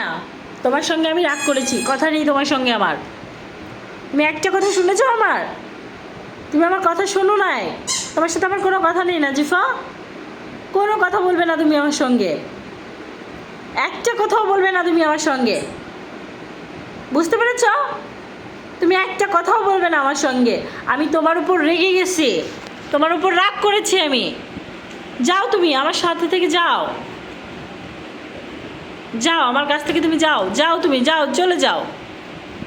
না, তোমার সঙ্গে আমি রাগ করেছি, কথা নেই তোমার সঙ্গে আমার। তুমি একটা কথা শুনেছো আমার? তুমি আমার কথা শোনো নাই। তোমার সাথে আমার কোনো কথা নেই নাজিফা, কোনো কথা বলবে না তুমি আমার সঙ্গে, একটা কথাও বলবে না তুমি আমার সঙ্গে, বুঝতে পেরেছ? তুমি একটা কথাও বলবে না আমার সঙ্গে। আমি তোমার উপর রেগে গেছি, তোমার উপর রাগ করেছি আমি। যাও তুমি আমার সাথে থেকে যাও, যাও আমার কাছ থেকে তুমি যাও, যাও তুমি যাও, চলে যাও,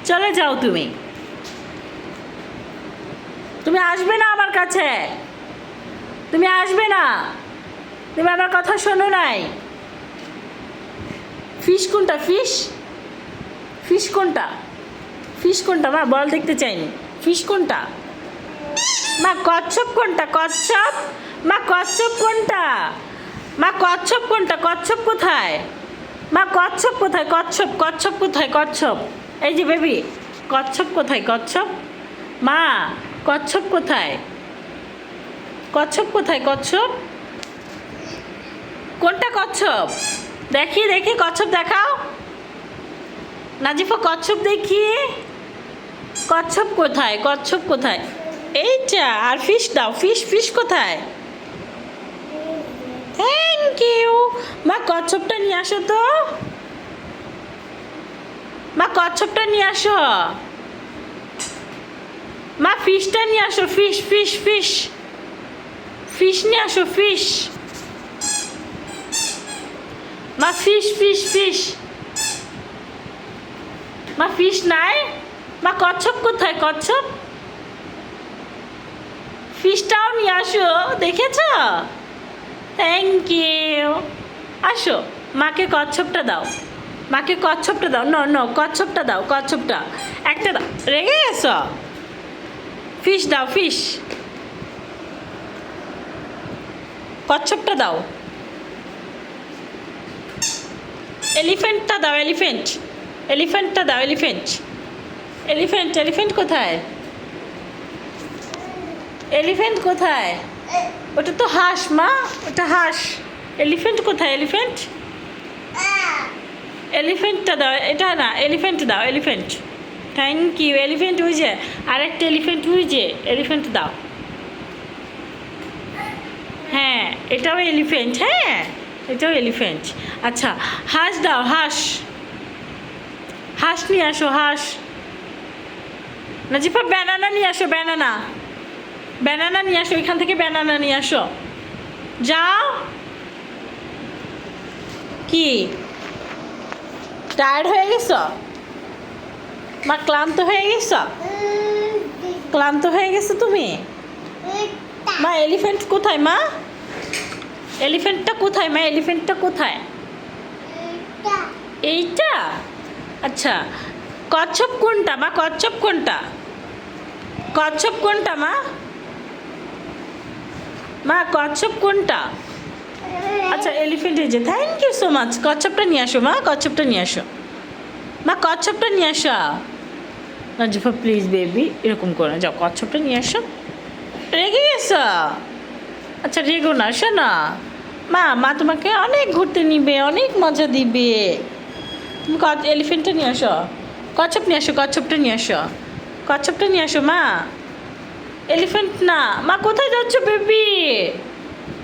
চলে যাও তুমি। তুমি আসবে না আমার কাছে, তুমি আসবে না, তুমি আমার কথা শোনো নাই। ফিশ কোনটা? ফিশ ফিশ কোনটা? ফিশ কোনটা মা? বল, দেখতে চাইনি। ফিশ কোনটা মা? কচ্ছপ কোনটা? কচ্ছপ মা, কচ্ছপ কোনটা মা? কচ্ছপ কোনটা? কচ্ছপ কোথায় মা? কচ্ছপ কোথায়? কচ্ছপ, কচ্ছপ কোথায়? কচ্ছপ এই যে বেবি, কচ্ছপ কোথায়? কচ্ছপ মা, কচ্ছপ কোথায়? কচ্ছপ কোথায়? কচ্ছপ কোনটা? কচ্ছপ দেখি, দেখি কচ্ছপ দেখাও নাজিফা, কচ্ছপ দেখি। কচ্ছপ কোথায়? কচ্ছপ কোথায়? এইটা। আর ফিশ দাও, ফিশ, ফিশ কোথায়? থ্যাংক ইউ মা। কচ্ছপটা নিয়ে আসো তো মা, কচ্ছপটা নিয়ে আসো মা। ফিশটা নিয়ে আসো, ফিশ, ফিশ, ফিশ, ফিশ নিয়ে আসো, ফিশ মা। ফিশ, ফিশ, ফিশ মা। ফিশ নাই মা। কচ্ছপ কোথায়? কচ্ছপ, ফিশটাও নিয়ে আসো, দেখেছ? Thank you. আসো, মাকে কচ্ছপটা দাও, মাকে কচ্ছপটা দাও। ন ন, কচ্ছপটা দাও, কচ্ছপটা একটা দাও। রেগে গেছ? ফিশ দাও, ফিশ, কচ্ছপটা দাও। এলিফ্যান্টটা দাও, এলিফ্যান্ট, এলিফ্যান্টটা দাও, এলিফ্যান্ট, এলিফ্যান্ট, এলিফ্যান্ট কোথায়? এলিফ্যান্ট কোথায়? ওটা তো হাঁস মা, ওটা হাঁস। এলিফ্যান্ট কোথায়? এলিফ্যান্ট, এলিফ্যান্টটা দাও, এটা না, এলিফ্যান্ট দাও, এলিফ্যান্ট। Thank you. এলিফ্যান্ট ওই যে, আরেকটা এলিফ্যান্ট ওই যে, এলিফ্যান্ট দাও। হ্যাঁ, এটাও এলিফ্যান্ট, হ্যাঁ এটাও এলিফ্যান্ট। আচ্ছা, হাঁস দাও, হাঁস, হাঁস নিয়ে আসো, হাঁস। নাজিফা ব্যানানা নিয়ে আসো, ব্যানানা, ব্যানানা নিয়ে আসো, এখান থেকে ব্যানানা নিয়ে আসো, যাও। কি টায়ার্ড হয়ে গেছ মা? ক্লান্ত হয়ে গেছ? ক্লান্ত হয়ে গেছো তুমি মা? এলিফ্যান্ট কোথায় মা? এলিফ্যান্টটা কোথায় মা? এলিফ্যান্টটা কোথায়? এইটা। আচ্ছা, কচ্ছপ কোনটা মা? কচ্ছপ কোনটা? কচ্ছপ কোনটা মা? মা কচ্ছপ কোনটা? আচ্ছা, এলিফ্যান্ট এই যে। Thank you so much. কচ্ছপটা নিয়ে আসো মা, কচ্ছপটা নিয়ে আসো মা, কচ্ছপটা নিয়ে আসো। নাজিফা প্লিজ বেবি, এরকম করো না, যাও কচ্ছপটা নিয়ে আসো। রেগে গেছো? আচ্ছা রেগো না, শোনো মা, মা তোমাকে অনেক ঘুরতে নিবে, অনেক মজা দিবে। তুমি এলিফ্যান্টটা নিয়ে আসো, কচ্ছপ নিয়ে আসো, কচ্ছপটা নিয়ে আসো, কচ্ছপটা নিয়ে আসো মা। এলিফ্যান্ট না মা, কোথায় যাচ্ছ বেবি?